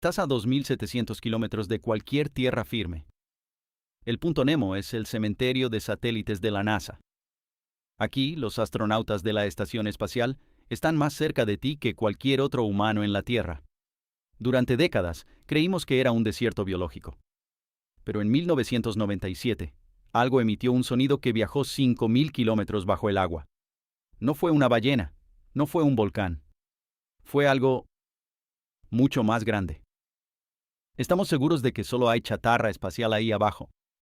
Estás a 2.700 kilómetros de cualquier tierra firme. El punto Nemo es el cementerio de satélites de la NASA. Aquí, los astronautas de la estación espacial están más cerca de ti que cualquier otro humano en la Tierra. Durante décadas, creímos que era un desierto biológico. Pero en 1997, algo emitió un sonido que viajó 5.000 kilómetros bajo el agua. No fue una ballena, no fue un volcán. Fue algo mucho más grande. Estamos seguros de que solo hay chatarra espacial ahí abajo.